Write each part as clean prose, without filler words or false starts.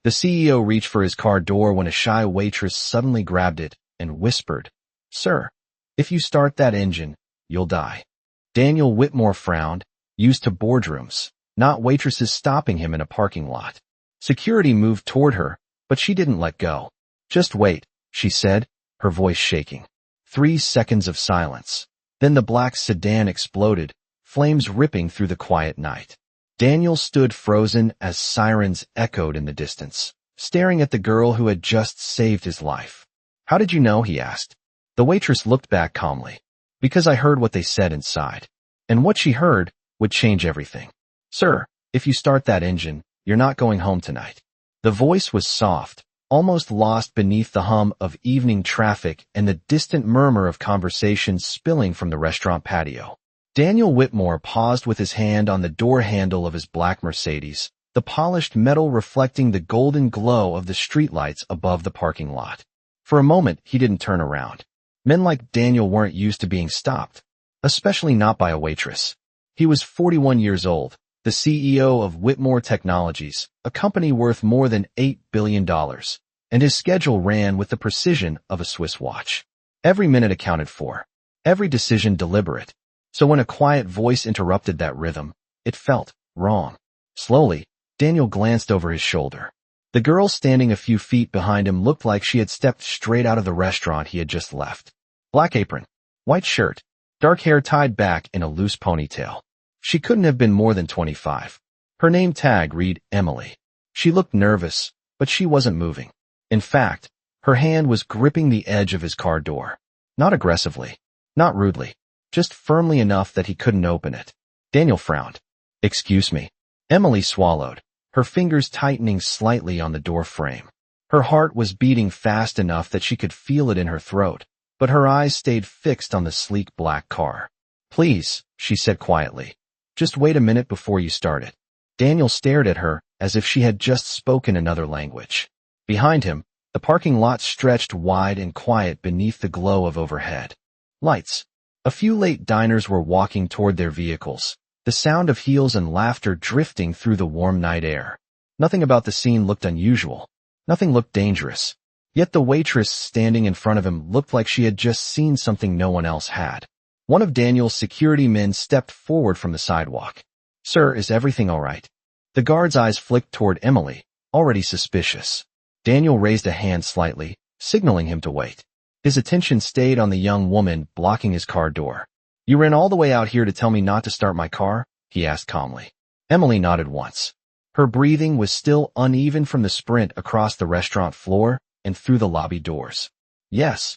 The CEO reached for his car door when a shy waitress suddenly grabbed it and whispered, "Sir, if you start that engine, you'll die." Daniel Whitmore frowned, used to boardrooms, not waitresses stopping him in a parking lot. Security moved toward her, but she didn't let go. "Just wait," she said, her voice shaking. 3 seconds of silence. Then the black sedan exploded, flames ripping through the quiet night. Daniel stood frozen as sirens echoed in the distance, staring at the girl who had just saved his life. "How did you know?" he asked. The waitress looked back calmly. "Because I heard what they said inside." And what she heard would change everything. "Sir, if you start that engine, you're not going home tonight." The voice was soft, almost lost beneath the hum of evening traffic and the distant murmur of conversations spilling from the restaurant patio. Daniel Whitmore paused with his hand on the door handle of his black Mercedes, the polished metal reflecting the golden glow of the streetlights above the parking lot. For a moment, he didn't turn around. Men like Daniel weren't used to being stopped, especially not by a waitress. He was 41 years old, the CEO of Whitmore Technologies, a company worth more than $8 billion, and his schedule ran with the precision of a Swiss watch. Every minute accounted for, every decision deliberate. So when a quiet voice interrupted that rhythm, it felt wrong. Slowly, Daniel glanced over his shoulder. The girl standing a few feet behind him looked like she had stepped straight out of the restaurant he had just left. Black apron, white shirt, dark hair tied back in a loose ponytail. She couldn't have been more than 25. Her name tag read Emily. She looked nervous, but she wasn't moving. In fact, her hand was gripping the edge of his car door. Not aggressively, not rudely, just firmly enough that he couldn't open it. Daniel frowned. "Excuse me." Emily swallowed, her fingers tightening slightly on the door frame. Her heart was beating fast enough that she could feel it in her throat, but her eyes stayed fixed on the sleek black car. "Please," she said quietly, "just wait a minute before you start it." Daniel stared at her as if she had just spoken another language. Behind him, the parking lot stretched wide and quiet beneath the glow of overhead lights. A few late diners were walking toward their vehicles, the sound of heels and laughter drifting through the warm night air. Nothing about the scene looked unusual. Nothing looked dangerous. Yet the waitress standing in front of him looked like she had just seen something no one else had. One of Daniel's security men stepped forward from the sidewalk. "Sir, is everything all right?" The guard's eyes flicked toward Emily, already suspicious. Daniel raised a hand slightly, signaling him to wait. His attention stayed on the young woman blocking his car door. "You ran all the way out here to tell me not to start my car?" he asked calmly. Emily nodded once. Her breathing was still uneven from the sprint across the restaurant floor and through the lobby doors. "Yes."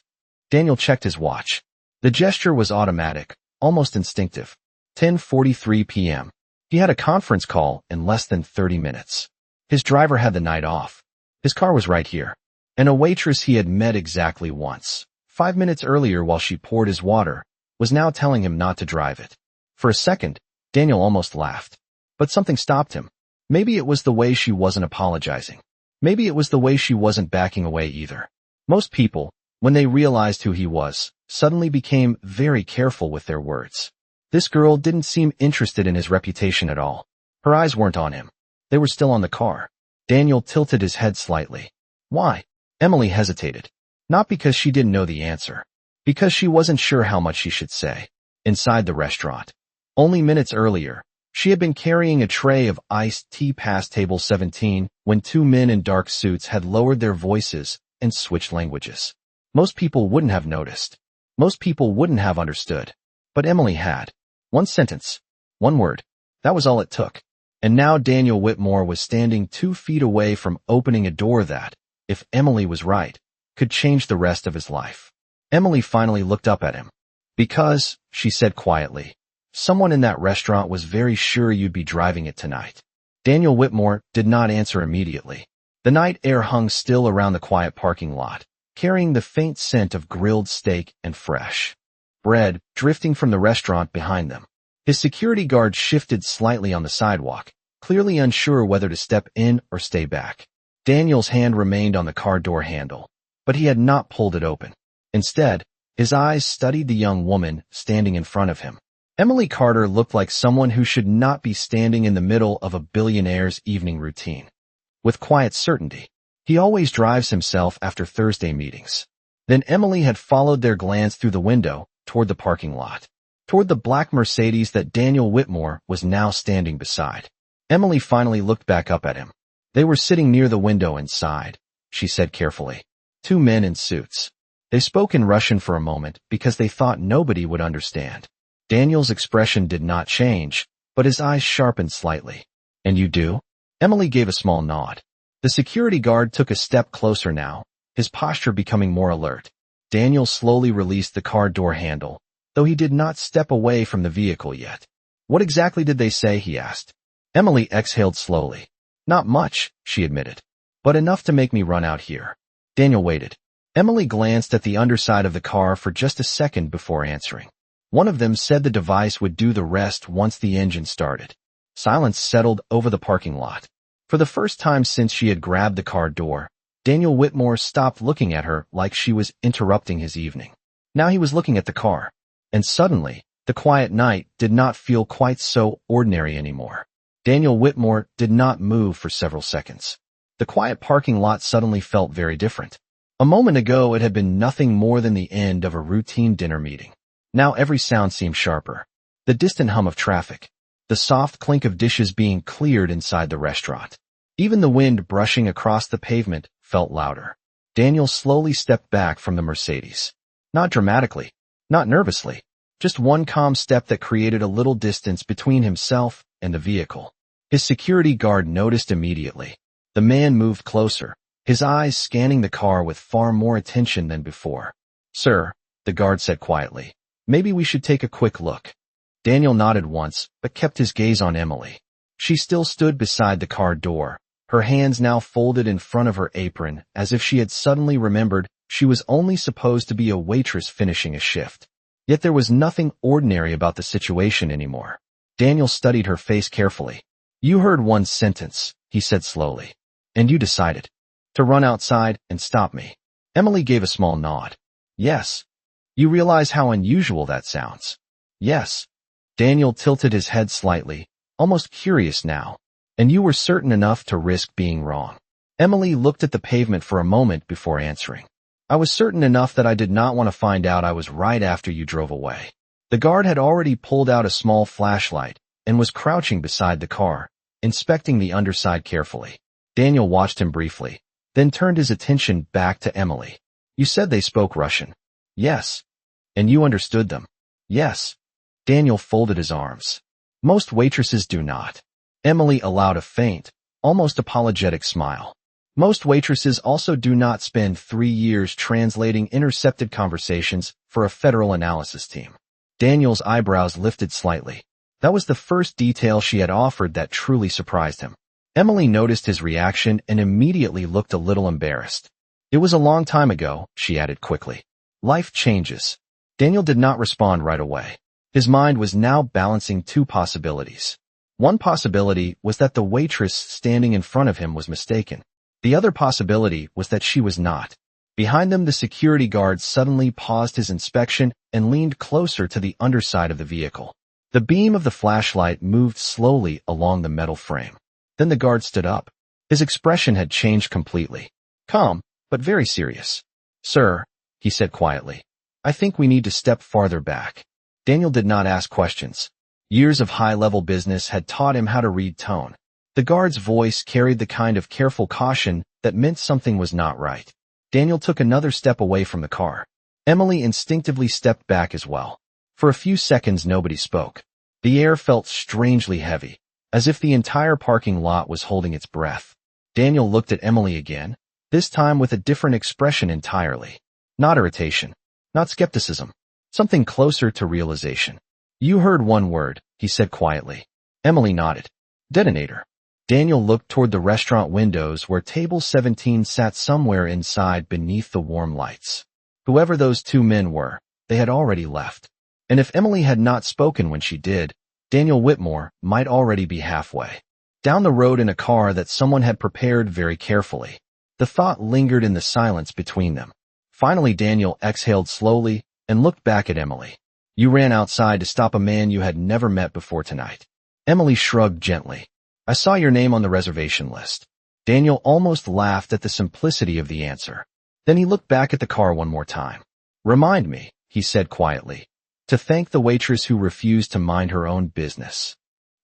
Daniel checked his watch. The gesture was automatic, almost instinctive. 10:43 p.m. He had a conference call in less than 30 minutes. His driver had the night off. His car was right here. And a waitress he had met exactly once, 5 minutes earlier while she poured his water, was now telling him not to drive it. For a second, Daniel almost laughed. But something stopped him. Maybe it was the way she wasn't apologizing. Maybe it was the way she wasn't backing away either. Most people, when they realized who he was, suddenly became very careful with their words. This girl didn't seem interested in his reputation at all. Her eyes weren't on him. They were still on the car. Daniel tilted his head slightly. "Why?" Emily hesitated. Not because she didn't know the answer. Because she wasn't sure how much she should say. Inside the restaurant, only minutes earlier, she had been carrying a tray of iced tea past table 17 when 2 men in dark suits had lowered their voices and switched languages. Most people wouldn't have noticed. Most people wouldn't have understood. But Emily had. One sentence. One word. That was all it took. And now Daniel Whitmore was standing 2 feet away from opening a door that, if Emily was right, could change the rest of his life. Emily finally looked up at him. "Because," she said quietly, "someone in that restaurant was very sure you'd be driving it tonight." Daniel Whitmore did not answer immediately. The night air hung still around the quiet parking lot, carrying the faint scent of grilled steak and fresh bread drifting from the restaurant behind them. His security guard shifted slightly on the sidewalk, clearly unsure whether to step in or stay back. Daniel's hand remained on the car door handle, but he had not pulled it open. Instead, his eyes studied the young woman standing in front of him. Emily Carter looked like someone who should not be standing in the middle of a billionaire's evening routine. with quiet certainty. He always drives himself after Thursday meetings. Then Emily had followed their glance through the window toward the parking lot, toward the black Mercedes that Daniel Whitmore was now standing beside. Emily finally looked back up at him. They were sitting near the window inside, she said carefully. Two men in suits. They spoke in Russian for a moment because they thought nobody would understand. Daniel's expression did not change, but his eyes sharpened slightly. And you do? Emily gave a small nod. The security guard took a step closer now, his posture becoming more alert. Daniel slowly released the car door handle, though he did not step away from the vehicle yet. What exactly did they say? He asked. Emily exhaled slowly. Not much, she admitted, but enough to make me run out here. Daniel waited. Emily glanced at the underside of the car for just a second before answering. One of them said the device would do the rest once the engine started. Silence settled over the parking lot. For the first time since she had grabbed the car door, Daniel Whitmore stopped looking at her like she was interrupting his evening. Now he was looking at the car. And suddenly, the quiet night did not feel quite so ordinary anymore. Daniel Whitmore did not move for several seconds. The quiet parking lot suddenly felt very different. A moment ago it had been nothing more than the end of a routine dinner meeting. Now every sound seemed sharper. The distant hum of traffic. The soft clink of dishes being cleared inside the restaurant. Even the wind brushing across the pavement felt louder. Daniel slowly stepped back from the Mercedes. Not dramatically, not nervously, just one calm step that created a little distance between himself and the vehicle. His security guard noticed immediately. The man moved closer, his eyes scanning the car with far more attention than before. Sir, the guard said quietly, maybe we should take a quick look. Daniel nodded once, but kept his gaze on Emily. She still stood beside the car door, her hands now folded in front of her apron, as if she had suddenly remembered she was only supposed to be a waitress finishing a shift. Yet there was nothing ordinary about the situation anymore. Daniel studied her face carefully. You heard one sentence, he said slowly. And you decided to run outside and stop me. Emily gave a small nod. Yes. You realize how unusual that sounds. Yes. Daniel tilted his head slightly, almost curious now. And you were certain enough to risk being wrong. Emily looked at the pavement for a moment before answering. I was certain enough that I did not want to find out I was right after you drove away. The guard had already pulled out a small flashlight and was crouching beside the car, inspecting the underside carefully. Daniel watched him briefly, then turned his attention back to Emily. You said they spoke Russian. Yes. And you understood them. Yes. Daniel folded his arms. Most waitresses do not. Emily allowed a faint, almost apologetic smile. Most waitresses also do not spend 3 years translating intercepted conversations for a federal analysis team. Daniel's eyebrows lifted slightly. That was the first detail she had offered that truly surprised him. Emily noticed his reaction and immediately looked a little embarrassed. It was a long time ago, she added quickly. Life changes. Daniel did not respond right away. His mind was now balancing two possibilities. One possibility was that the waitress standing in front of him was mistaken. The other possibility was that she was not. Behind them, the security guard suddenly paused his inspection and leaned closer to the underside of the vehicle. The beam of the flashlight moved slowly along the metal frame. Then the guard stood up. His expression had changed completely. Calm, but very serious. Sir, he said quietly, I think we need to step farther back. Daniel did not ask questions. Years of high-level business had taught him how to read tone. The guard's voice carried the kind of careful caution that meant something was not right. Daniel took another step away from the car. Emily instinctively stepped back as well. For a few seconds nobody spoke. The air felt strangely heavy, as if the entire parking lot was holding its breath. Daniel looked at Emily again, this time with a different expression entirely. Not irritation, not skepticism, something closer to realization. You heard one word, he said quietly. Emily nodded. Detonator. Daniel looked toward the restaurant windows where table 17 sat somewhere inside beneath the warm lights. Whoever those two men were, they had already left. And if Emily had not spoken when she did, Daniel Whitmore might already be halfway down the road in a car that someone had prepared very carefully. The thought lingered in the silence between them. Finally Daniel exhaled slowly and looked back at Emily. You ran outside to stop a man you had never met before tonight. Emily shrugged gently. I saw your name on the reservation list. Daniel almost laughed at the simplicity of the answer. Then he looked back at the car one more time. "Remind me," he said quietly, "to thank the waitress who refused to mind her own business."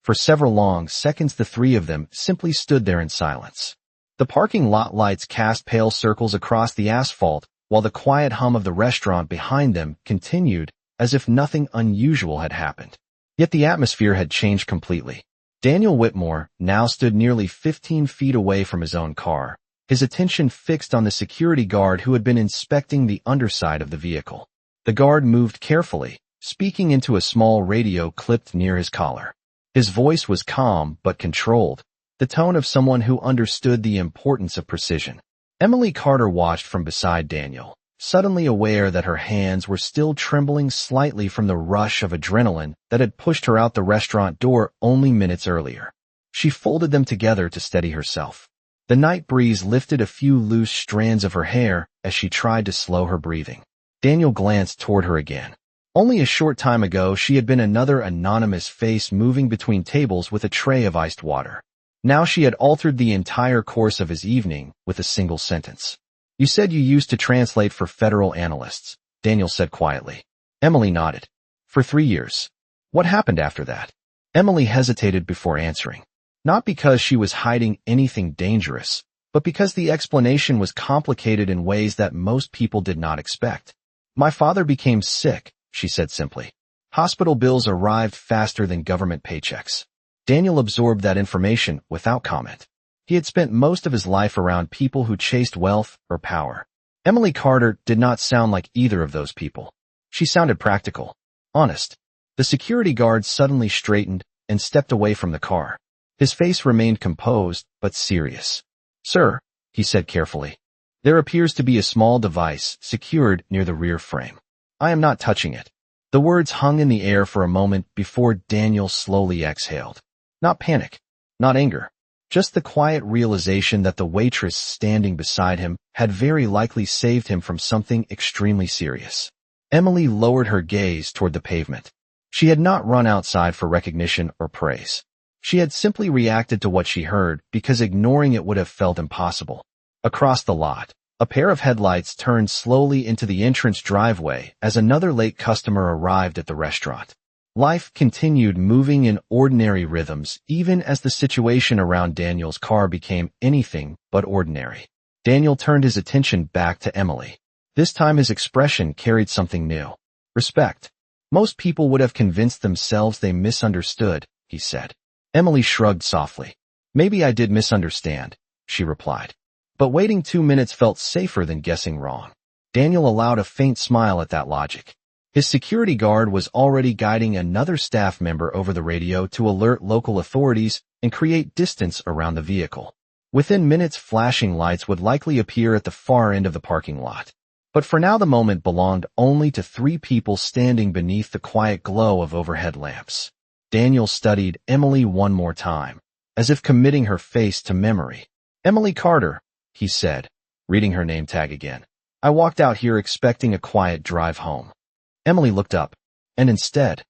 For several long seconds the three of them simply stood there in silence. The parking lot lights cast pale circles across the asphalt, while the quiet hum of the restaurant behind them continued as if nothing unusual had happened. Yet the atmosphere had changed completely. Daniel Whitmore now stood nearly 15 feet away from his own car, his attention fixed on the security guard who had been inspecting the underside of the vehicle. The guard moved carefully, speaking into a small radio clipped near his collar. His voice was calm but controlled, the tone of someone who understood the importance of precision. Emily Carter watched from beside Daniel, suddenly aware that her hands were still trembling slightly from the rush of adrenaline that had pushed her out the restaurant door only minutes earlier. She folded them together to steady herself. The night breeze lifted a few loose strands of her hair as she tried to slow her breathing. Daniel glanced toward her again. Only a short time ago she had been another anonymous face moving between tables with a tray of iced water. Now she had altered the entire course of his evening with a single sentence. "You said you used to translate for federal analysts," Daniel said quietly. Emily nodded. "For 3 years. What happened after that?" Emily hesitated before answering. Not because she was hiding anything dangerous, but because the explanation was complicated in ways that most people did not expect. "My father became sick," she said simply. "Hospital bills arrived faster than government paychecks." Daniel absorbed that information without comment. He had spent most of his life around people who chased wealth or power. Emily Carter did not sound like either of those people. She sounded practical, honest. The security guard suddenly straightened and stepped away from the car. His face remained composed but serious. "Sir," he said carefully, "there appears to be a small device secured near the rear frame. I am not touching it." The words hung in the air for a moment before Daniel slowly exhaled. Not panic, not anger. Just the quiet realization that the waitress standing beside him had very likely saved him from something extremely serious. Emily lowered her gaze toward the pavement. She had not run outside for recognition or praise. She had simply reacted to what she heard because ignoring it would have felt impossible. Across the lot, a pair of headlights turned slowly into the entrance driveway as another late customer arrived at the restaurant. Life continued moving in ordinary rhythms even as the situation around Daniel's car became anything but ordinary. Daniel turned his attention back to Emily. This time his expression carried something new. Respect. "Most people would have convinced themselves they misunderstood," he said. Emily shrugged softly. "Maybe I did misunderstand," she replied. But waiting 2 minutes felt safer than guessing wrong. Daniel allowed a faint smile at that logic. His security guard was already guiding another staff member over the radio to alert local authorities and create distance around the vehicle. Within minutes, flashing lights would likely appear at the far end of the parking lot. But for now the moment belonged only to 3 people standing beneath the quiet glow of overhead lamps. Daniel studied Emily one more time, as if committing her face to memory. "Emily Carter," he said, reading her name tag again. "I walked out here expecting a quiet drive home." Emily looked up, and instead,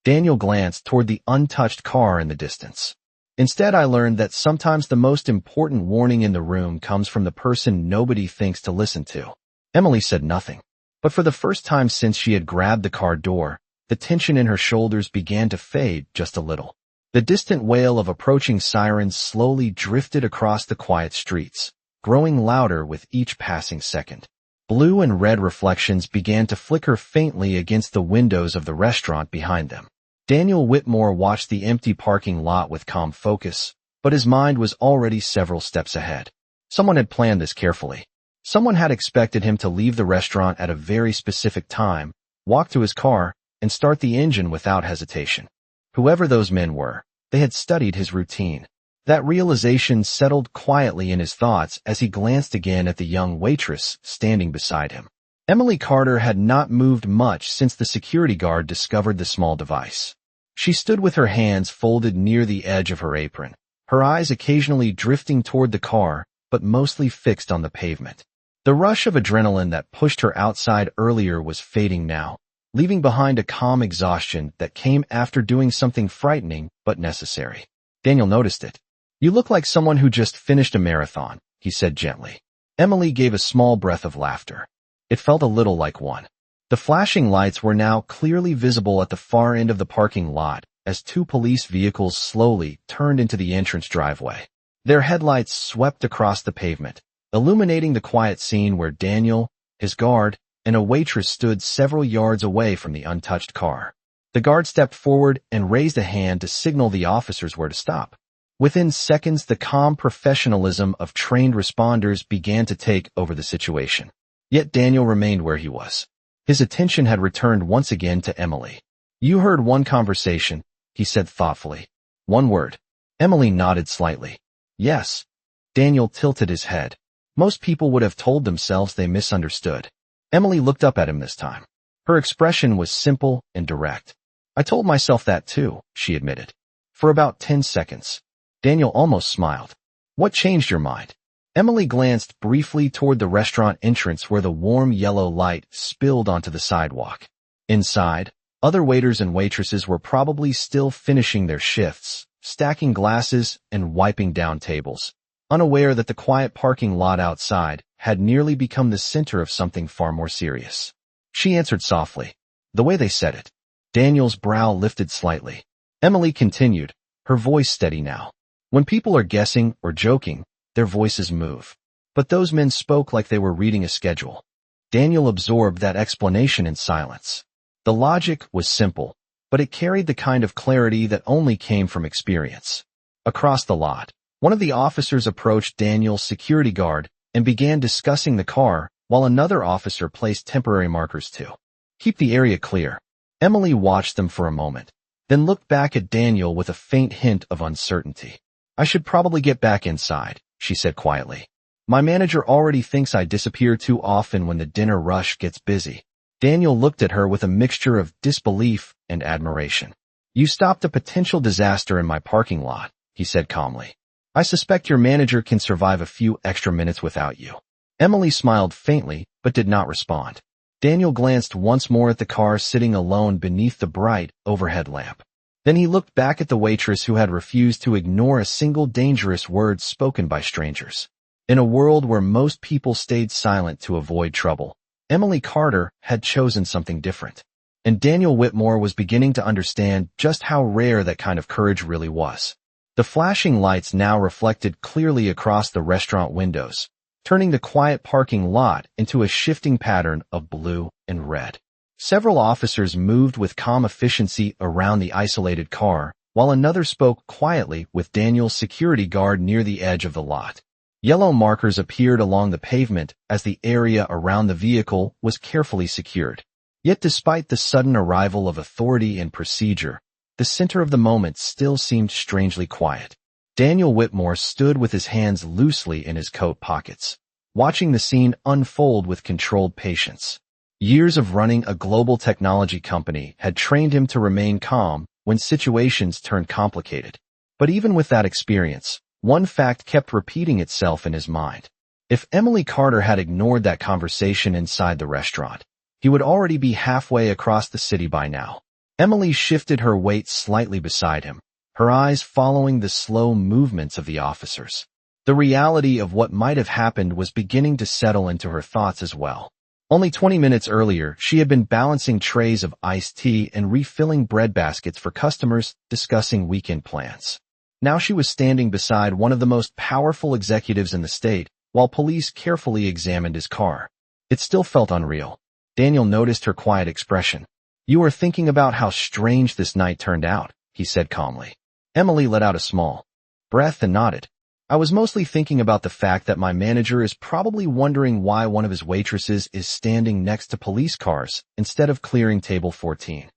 Daniel glanced toward the untouched car in the distance. "Instead, I learned that sometimes the most important warning in the room comes from the person nobody thinks to listen to." Emily said nothing, but for the first time since she had grabbed the car door, the tension in her shoulders began to fade just a little. The distant wail of approaching sirens slowly drifted across the quiet streets, growing louder with each passing second. Blue and red reflections began to flicker faintly against the windows of the restaurant behind them. Daniel Whitmore watched the empty parking lot with calm focus, but his mind was already several steps ahead. Someone had planned this carefully. Someone had expected him to leave the restaurant at a very specific time, walk to his car, and start the engine without hesitation. Whoever those men were, they had studied his routine. That realization settled quietly in his thoughts as he glanced again at the young waitress standing beside him. Emily Carter had not moved much since the security guard discovered the small device. She stood with her hands folded near the edge of her apron, her eyes occasionally drifting toward the car, but mostly fixed on the pavement. The rush of adrenaline that pushed her outside earlier was fading now, leaving behind a calm exhaustion that came after doing something frightening but necessary. Daniel noticed it. You look like someone who just finished a marathon, he said gently. Emily gave a small breath of laughter. It felt a little like one. The flashing lights were now clearly visible at the far end of the parking lot as two police vehicles slowly turned into the entrance driveway. Their headlights swept across the pavement, illuminating the quiet scene where Daniel, his guard, and a waitress stood several yards away from the untouched car. The guard stepped forward and raised a hand to signal the officers where to stop. Within seconds, the calm professionalism of trained responders began to take over the situation. Yet Daniel remained where he was. His attention had returned once again to Emily. You heard one conversation, he said thoughtfully. One word. Emily nodded slightly. Yes. Daniel tilted his head. Most people would have told themselves they misunderstood. Emily looked up at him this time. Her expression was simple and direct. I told myself that too, she admitted. For about 10 seconds. Daniel almost smiled. What changed your mind? Emily glanced briefly toward the restaurant entrance where the warm yellow light spilled onto the sidewalk. Inside, other waiters and waitresses were probably still finishing their shifts, stacking glasses and wiping down tables, unaware that the quiet parking lot outside had nearly become the center of something far more serious. She answered softly, the way they said it. Daniel's brow lifted slightly. Emily continued, her voice steady now. When people are guessing or joking, their voices move. But those men spoke like they were reading a schedule. Daniel absorbed that explanation in silence. The logic was simple, but it carried the kind of clarity that only came from experience. Across the lot, one of the officers approached Daniel's security guard and began discussing the car, while another officer placed temporary markers too. Keep the area clear. Emily watched them for a moment, then looked back at Daniel with a faint hint of uncertainty. I should probably get back inside, she said quietly. My manager already thinks I disappear too often when the dinner rush gets busy. Daniel looked at her with a mixture of disbelief and admiration. You stopped a potential disaster in my parking lot, he said calmly. I suspect your manager can survive a few extra minutes without you. Emily smiled faintly, but did not respond. Daniel glanced once more at the car sitting alone beneath the bright overhead lamp. Then he looked back at the waitress who had refused to ignore a single dangerous word spoken by strangers. In a world where most people stayed silent to avoid trouble, Emily Carter had chosen something different. And Daniel Whitmore was beginning to understand just how rare that kind of courage really was. The flashing lights now reflected clearly across the restaurant windows, turning the quiet parking lot into a shifting pattern of blue and red. Several officers moved with calm efficiency around the isolated car, while another spoke quietly with Daniel's security guard near the edge of the lot. Yellow markers appeared along the pavement as the area around the vehicle was carefully secured. Yet despite the sudden arrival of authority and procedure, the center of the moment still seemed strangely quiet. Daniel Whitmore stood with his hands loosely in his coat pockets, watching the scene unfold with controlled patience. Years of running a global technology company had trained him to remain calm when situations turned complicated. But even with that experience, one fact kept repeating itself in his mind. If Emily Carter had ignored that conversation inside the restaurant, he would already be halfway across the city by now. Emily shifted her weight slightly beside him, her eyes following the slow movements of the officers. The reality of what might have happened was beginning to settle into her thoughts as well. Only 20 minutes earlier, she had been balancing trays of iced tea and refilling bread baskets for customers, discussing weekend plans. Now she was standing beside one of the most powerful executives in the state, while police carefully examined his car. It still felt unreal. Daniel noticed her quiet expression. You are thinking about how strange this night turned out, he said calmly. Emily let out a small breath and nodded. I was mostly thinking about the fact that my manager is probably wondering why one of his waitresses is standing next to police cars instead of clearing table 14.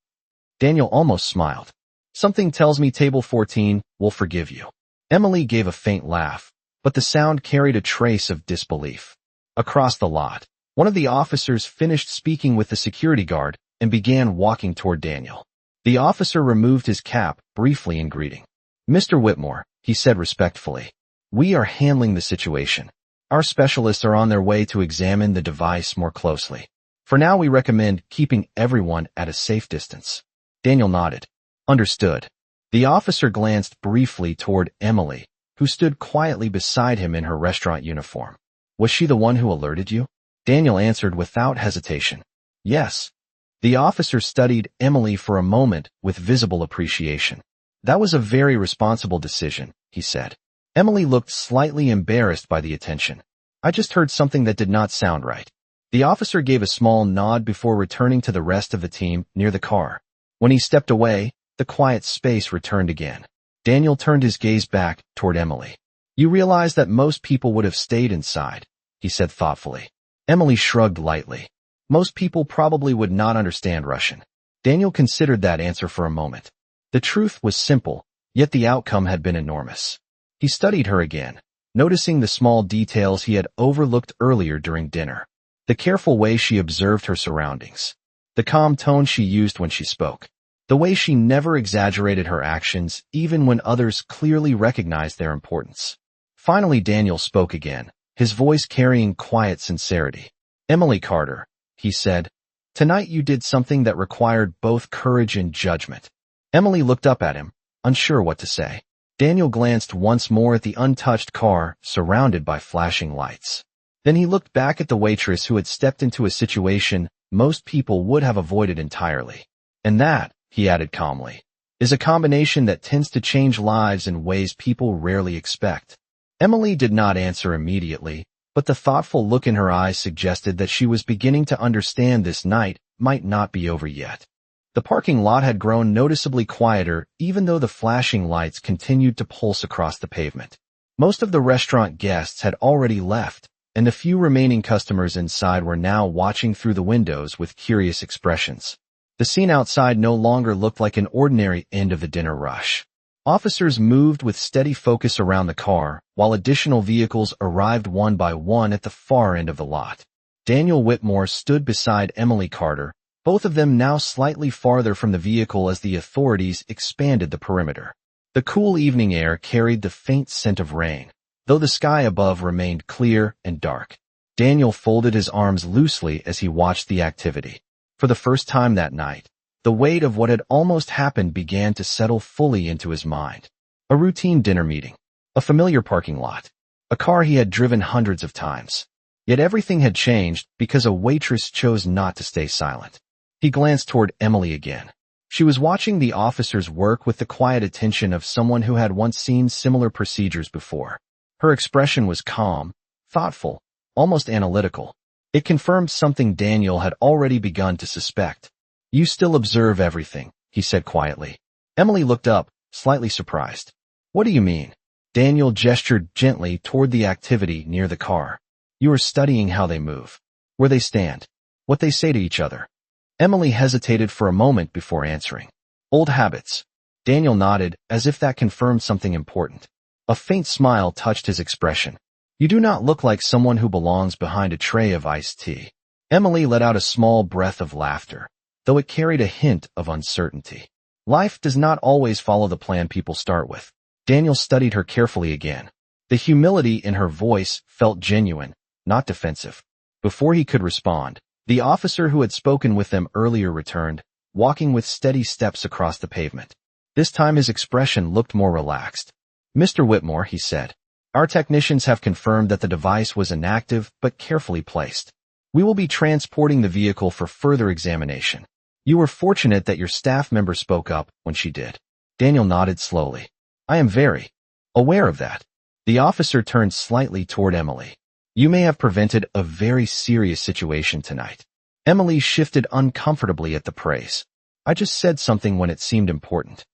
Daniel almost smiled. Something tells me table 14 will forgive you. Emily gave a faint laugh, but the sound carried a trace of disbelief. Across the lot, one of the officers finished speaking with the security guard and began walking toward Daniel. The officer removed his cap briefly in greeting. Mr. Whitmore, he said respectfully. We are handling the situation. Our specialists are on their way to examine the device more closely. For now, we recommend keeping everyone at a safe distance. Daniel nodded. Understood. The officer glanced briefly toward Emily, who stood quietly beside him in her restaurant uniform. Was she the one who alerted you? Daniel answered without hesitation. Yes. The officer studied Emily for a moment with visible appreciation. That was a very responsible decision, he said. Emily looked slightly embarrassed by the attention. I just heard something that did not sound right. The officer gave a small nod before returning to the rest of the team near the car. When he stepped away, the quiet space returned again. Daniel turned his gaze back toward Emily. You realize that most people would have stayed inside, he said thoughtfully. Emily shrugged lightly. Most people probably would not understand Russian. Daniel considered that answer for a moment. The truth was simple, yet the outcome had been enormous. He studied her again, noticing the small details he had overlooked earlier during dinner. The careful way she observed her surroundings. The calm tone she used when she spoke. The way she never exaggerated her actions, even when others clearly recognized their importance. Finally, Daniel spoke again, his voice carrying quiet sincerity. Emily Carter, he said, tonight you did something that required both courage and judgment. Emily looked up at him, unsure what to say. Daniel glanced once more at the untouched car, surrounded by flashing lights. Then he looked back at the waitress who had stepped into a situation most people would have avoided entirely. And that, he added calmly, is a combination that tends to change lives in ways people rarely expect. Emily did not answer immediately, but the thoughtful look in her eyes suggested that she was beginning to understand this night might not be over yet. The parking lot had grown noticeably quieter, even though the flashing lights continued to pulse across the pavement. Most of the restaurant guests had already left, and the few remaining customers inside were now watching through the windows with curious expressions. The scene outside no longer looked like an ordinary end of the dinner rush. Officers moved with steady focus around the car, while additional vehicles arrived one by one at the far end of the lot. Daniel Whitmore stood beside Emily Carter, both of them now slightly farther from the vehicle as the authorities expanded the perimeter. The cool evening air carried the faint scent of rain, though the sky above remained clear and dark. Daniel folded his arms loosely as he watched the activity. For the first time that night, the weight of what had almost happened began to settle fully into his mind. A routine dinner meeting, a familiar parking lot, a car he had driven hundreds of times. Yet everything had changed because a waitress chose not to stay silent. He glanced toward Emily again. She was watching the officers work with the quiet attention of someone who had once seen similar procedures before. Her expression was calm, thoughtful, almost analytical. It confirmed something Daniel had already begun to suspect. You still observe everything, he said quietly. Emily looked up, slightly surprised. What do you mean? Daniel gestured gently toward the activity near the car. You are studying how they move, where they stand, what they say to each other. Emily hesitated for a moment before answering. Old habits. Daniel nodded, as if that confirmed something important. A faint smile touched his expression. You do not look like someone who belongs behind a tray of iced tea. Emily let out a small breath of laughter, though it carried a hint of uncertainty. Life does not always follow the plan people start with. Daniel studied her carefully again. The humility in her voice felt genuine, not defensive. Before he could respond, the officer who had spoken with them earlier returned, walking with steady steps across the pavement. This time his expression looked more relaxed. Mr. Whitmore, he said, our technicians have confirmed that the device was inactive but carefully placed. We will be transporting the vehicle for further examination. You were fortunate that your staff member spoke up when she did. Daniel nodded slowly. I am very aware of that. The officer turned slightly toward Emily. You may have prevented a very serious situation tonight. Emily shifted uncomfortably at the praise. I just said something when it seemed important.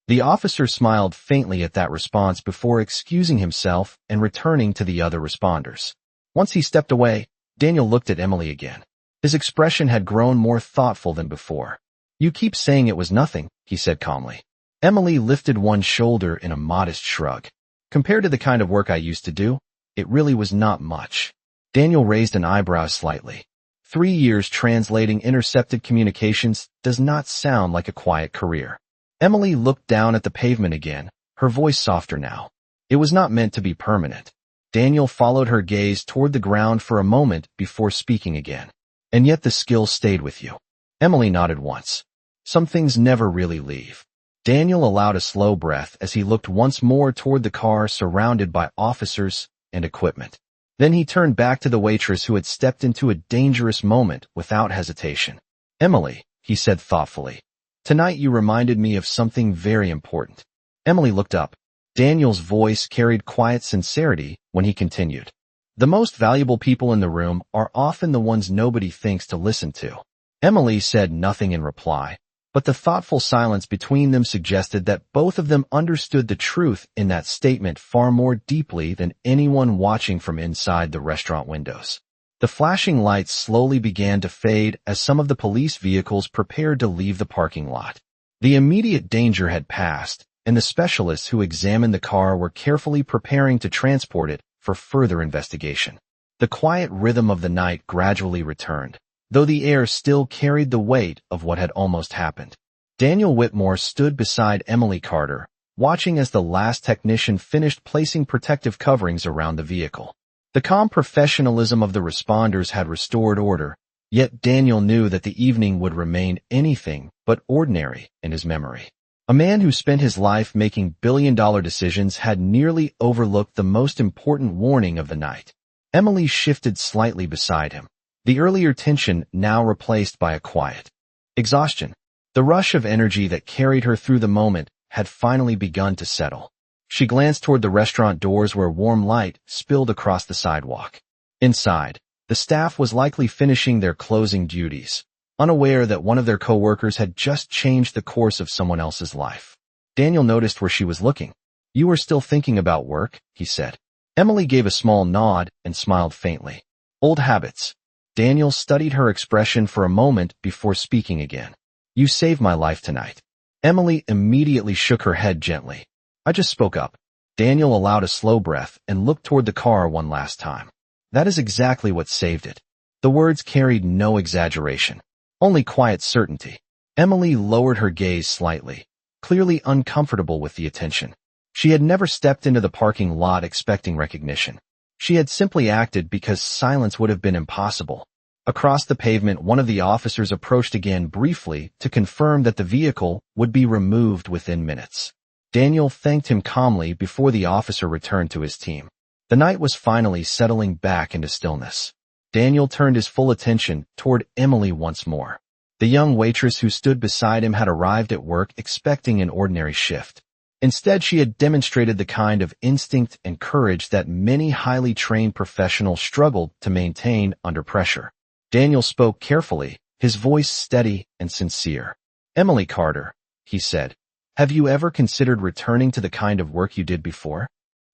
The officer smiled faintly at that response before excusing himself and returning to the other responders. Once he stepped away, Daniel looked at Emily again. His expression had grown more thoughtful than before. You keep saying it was nothing, he said calmly. Emily lifted one shoulder in a modest shrug. Compared to the kind of work I used to do, it really was not much. Daniel raised an eyebrow slightly. 3 years translating intercepted communications does not sound like a quiet career. Emily looked down at the pavement again, her voice softer now. It was not meant to be permanent. Daniel followed her gaze toward the ground for a moment before speaking again. And yet the skill stayed with you. Emily nodded once. Some things never really leave. Daniel allowed a slow breath as he looked once more toward the car surrounded by officers and equipment. Then he turned back to the waitress who had stepped into a dangerous moment without hesitation. "Emily," he said thoughtfully, "tonight you reminded me of something very important." Emily looked up. Daniel's voice carried quiet sincerity when he continued. "The most valuable people in the room are often the ones nobody thinks to listen to." Emily said nothing in reply, but the thoughtful silence between them suggested that both of them understood the truth in that statement far more deeply than anyone watching from inside the restaurant windows. The flashing lights slowly began to fade as some of the police vehicles prepared to leave the parking lot. The immediate danger had passed, and the specialists who examined the car were carefully preparing to transport it for further investigation. The quiet rhythm of the night gradually returned, though the air still carried the weight of what had almost happened. Daniel Whitmore stood beside Emily Carter, watching as the last technician finished placing protective coverings around the vehicle. The calm professionalism of the responders had restored order, yet Daniel knew that the evening would remain anything but ordinary in his memory. A man who spent his life making billion-dollar decisions had nearly overlooked the most important warning of the night. Emily shifted slightly beside him, the earlier tension now replaced by a quiet exhaustion. The rush of energy that carried her through the moment had finally begun to settle. She glanced toward the restaurant doors where warm light spilled across the sidewalk. Inside, the staff was likely finishing their closing duties, unaware that one of their coworkers had just changed the course of someone else's life. Daniel noticed where she was looking. "You are still thinking about work," he said. Emily gave a small nod and smiled faintly. "Old habits." Daniel studied her expression for a moment before speaking again. "You saved my life tonight." Emily immediately shook her head gently. "I just spoke up." Daniel allowed a slow breath and looked toward the car one last time. "That is exactly what saved it." The words carried no exaggeration, only quiet certainty. Emily lowered her gaze slightly, clearly uncomfortable with the attention. She had never stepped into the parking lot expecting recognition. She had simply acted because silence would have been impossible. Across the pavement, one of the officers approached again briefly to confirm that the vehicle would be removed within minutes. Daniel thanked him calmly before the officer returned to his team. The night was finally settling back into stillness. Daniel turned his full attention toward Emily once more. The young waitress who stood beside him had arrived at work expecting an ordinary shift. Instead, she had demonstrated the kind of instinct and courage that many highly trained professionals struggled to maintain under pressure. Daniel spoke carefully, his voice steady and sincere. "Emily Carter," he said, "have you ever considered returning to the kind of work you did before?"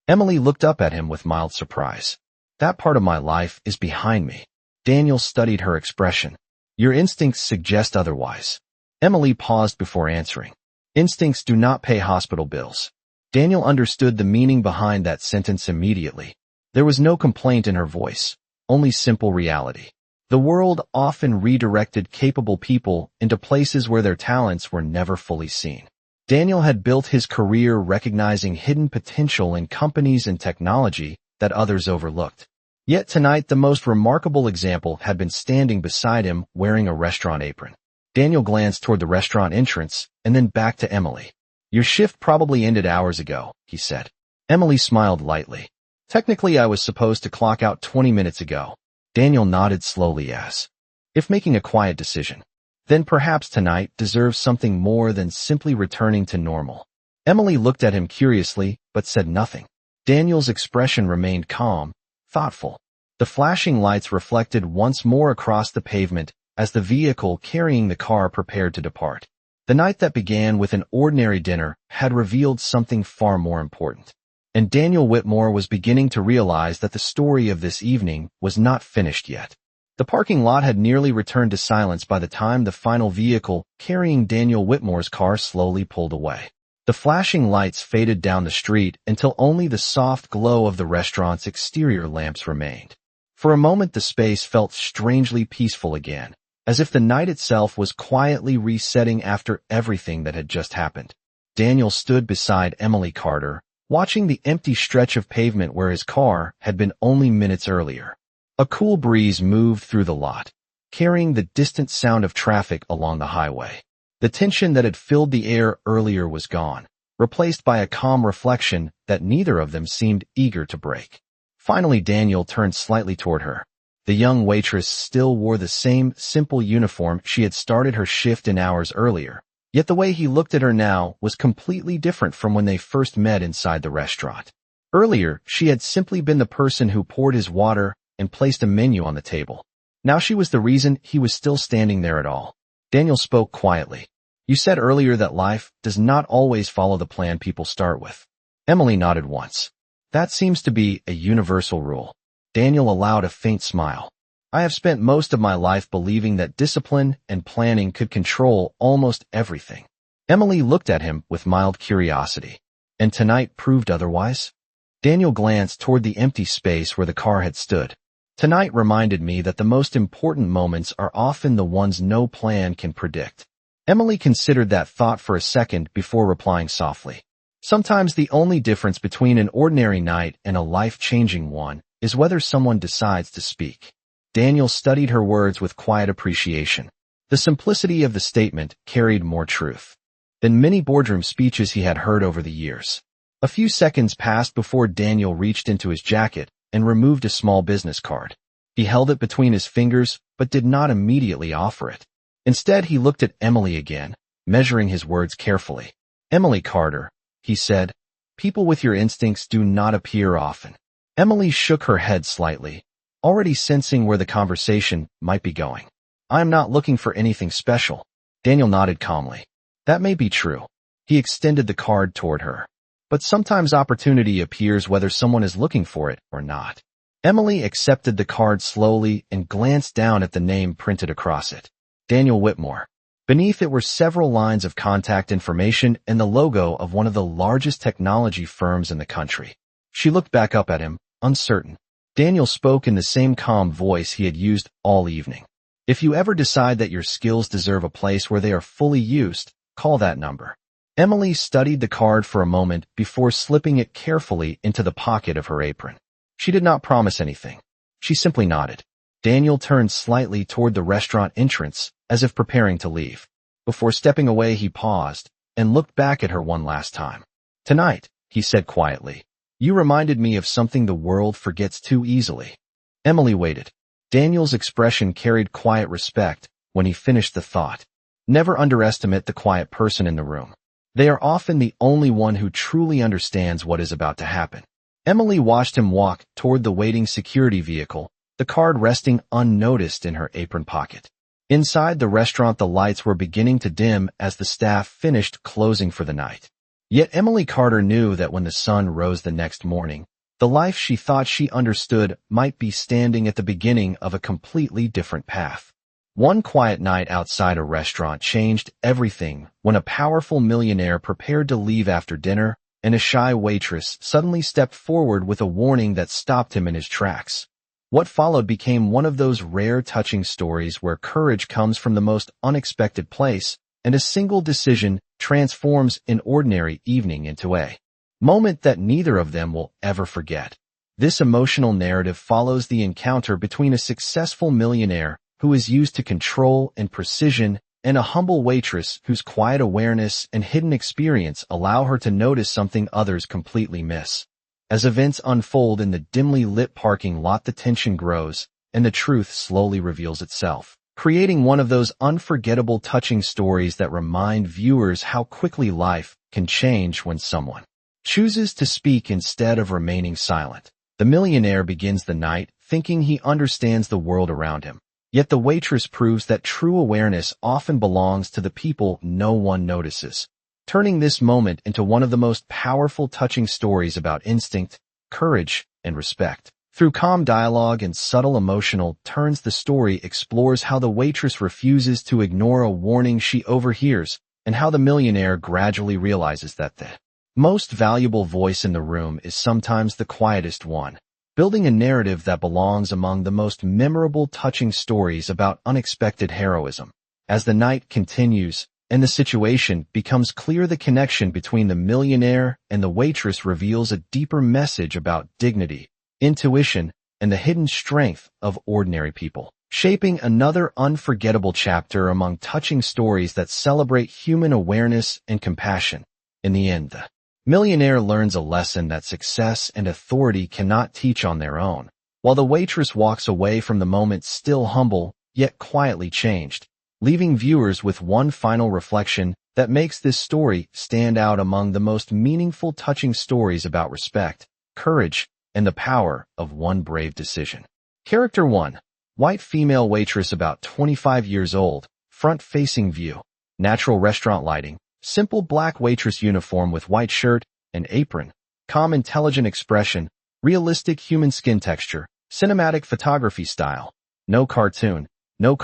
Emily looked up at him with mild surprise. "That part of my life is behind me." Daniel studied her expression. "Your instincts suggest otherwise." Emily paused before answering. "Instincts do not pay hospital bills." Daniel understood the meaning behind that sentence immediately. There was no complaint in her voice, only simple reality. The world often redirected capable people into places where their talents were never fully seen. Daniel had built his career recognizing hidden potential in companies and technology that others overlooked. Yet tonight, the most remarkable example had been standing beside him wearing a restaurant apron. Daniel glanced toward the restaurant entrance and then back to Emily. "Your shift probably ended hours ago," he said. Emily smiled lightly. "Technically, I was supposed to clock out 20 minutes ago." Daniel nodded slowly as if making a quiet decision. Then perhaps tonight deserves something more than simply returning to normal. Emily looked at him curiously, but said nothing. Daniel's expression remained calm, thoughtful. The flashing lights reflected once more across the pavement as the vehicle carrying the car prepared to depart. The night that began with an ordinary dinner had revealed something far more important. And Daniel Whitmore was beginning to realize that the story of this evening was not finished yet. The parking lot had nearly returned to silence by the time the final vehicle carrying Daniel Whitmore's car slowly pulled away. The flashing lights faded down the street until only the soft glow of the restaurant's exterior lamps remained. For a moment the space felt strangely peaceful again, as if the night itself was quietly resetting after everything that had just happened. Daniel stood beside Emily Carter, watching the empty stretch of pavement where his car had been only minutes earlier. A cool breeze moved through the lot, carrying the distant sound of traffic along the highway. The tension that had filled the air earlier was gone, replaced by a calm reflection that neither of them seemed eager to break. Finally, Daniel turned slightly toward her. The young waitress still wore the same simple uniform she had started her shift in hours earlier, yet the way he looked at her now was completely different from when they first met inside the restaurant. Earlier, she had simply been the person who poured his water and placed a menu on the table. Now she was the reason he was still standing there at all. Daniel spoke quietly. "You said earlier that life does not always follow the plan people start with." Emily nodded once. "That seems to be a universal rule." Daniel allowed a faint smile. "I have spent most of my life believing that discipline and planning could control almost everything." Emily looked at him with mild curiosity. "And tonight proved otherwise?" Daniel glanced toward the empty space where the car had stood. "Tonight reminded me that the most important moments are often the ones no plan can predict." Emily considered that thought for a second before replying softly. "Sometimes the only difference between an ordinary night and a life-changing one is whether someone decides to speak." Daniel studied her words with quiet appreciation. The simplicity of the statement carried more truth than many boardroom speeches he had heard over the years. A few seconds passed before Daniel reached into his jacket and removed a small business card. He held it between his fingers but did not immediately offer it. Instead, he looked at Emily again, measuring his words carefully. "Emily Carter," he said, "people with your instincts do not appear often." Emily shook her head slightly, already sensing where the conversation might be going. "I am not looking for anything special." Daniel nodded calmly. "That may be true." He extended the card toward her. "But sometimes opportunity appears whether someone is looking for it or not." Emily accepted the card slowly and glanced down at the name printed across it. Daniel Whitmore. Beneath it were several lines of contact information and the logo of one of the largest technology firms in the country. She looked back up at him, uncertain. Daniel spoke in the same calm voice he had used all evening. "If you ever decide that your skills deserve a place where they are fully used, call that number." Emily studied the card for a moment before slipping it carefully into the pocket of her apron. She did not promise anything. She simply nodded. Daniel turned slightly toward the restaurant entrance, as if preparing to leave. Before stepping away, he paused and looked back at her one last time. "Tonight," he said quietly, "you reminded me of something the world forgets too easily." Emily waited. Daniel's expression carried quiet respect when he finished the thought. Never underestimate the quiet person in the room. They are often the only one who truly understands what is about to happen. Emily watched him walk toward the waiting security vehicle, the card resting unnoticed in her apron pocket. Inside the restaurant, the lights were beginning to dim as the staff finished closing for the night. Yet Emily Carter knew that when the sun rose the next morning, the life she thought she understood might be standing at the beginning of a completely different path. One quiet night outside a restaurant changed everything when a powerful millionaire prepared to leave after dinner, and a shy waitress suddenly stepped forward with a warning that stopped him in his tracks. What followed became one of those rare touching stories where courage comes from the most unexpected place, and a single decision transforms an ordinary evening into a moment that neither of them will ever forget. This emotional narrative follows the encounter between a successful millionaire who is used to control and precision and a humble waitress whose quiet awareness and hidden experience allow her to notice something others completely miss. As events unfold in the dimly lit parking lot, the tension grows, and the truth slowly reveals itself, creating one of those unforgettable, touching stories that remind viewers how quickly life can change when someone chooses to speak instead of remaining silent. The millionaire begins the night thinking he understands the world around him. Yet the waitress proves that true awareness often belongs to the people no one notices, turning this moment into one of the most powerful, touching stories about instinct, courage, and respect. Through calm dialogue and subtle emotional turns, the story explores how the waitress refuses to ignore a warning she overhears, and how the millionaire gradually realizes that the most valuable voice in the room is sometimes the quietest one, building a narrative that belongs among the most memorable, touching stories about unexpected heroism. As the night continues and the situation becomes clear, the connection between the millionaire and the waitress reveals a deeper message about dignity, intuition, and the hidden strength of ordinary people. shaping another unforgettable chapter among touching stories that celebrate human awareness and compassion. In the end, the millionaire learns a lesson that success and authority cannot teach on their own, while the waitress walks away from the moment still humble, yet quietly changed, leaving viewers with one final reflection that makes this story stand out among the most meaningful, touching stories about respect, courage, and the power of one brave decision. Character 1. White female waitress about 25 years old, front-facing view, natural restaurant lighting, simple black waitress uniform with white shirt and apron, calm intelligent expression, realistic human skin texture, cinematic photography style, no cartoon, no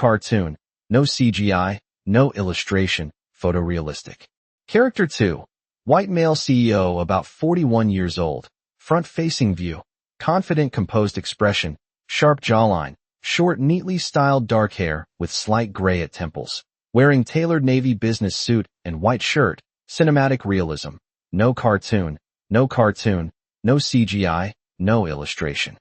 CGI, no illustration, photorealistic. Character 2. White male CEO about 41 years old, front-facing view, confident composed expression, sharp jawline, short neatly styled dark hair with slight gray at temples, wearing tailored navy business suit and white shirt, cinematic realism, no cartoon, no CGI, no illustration.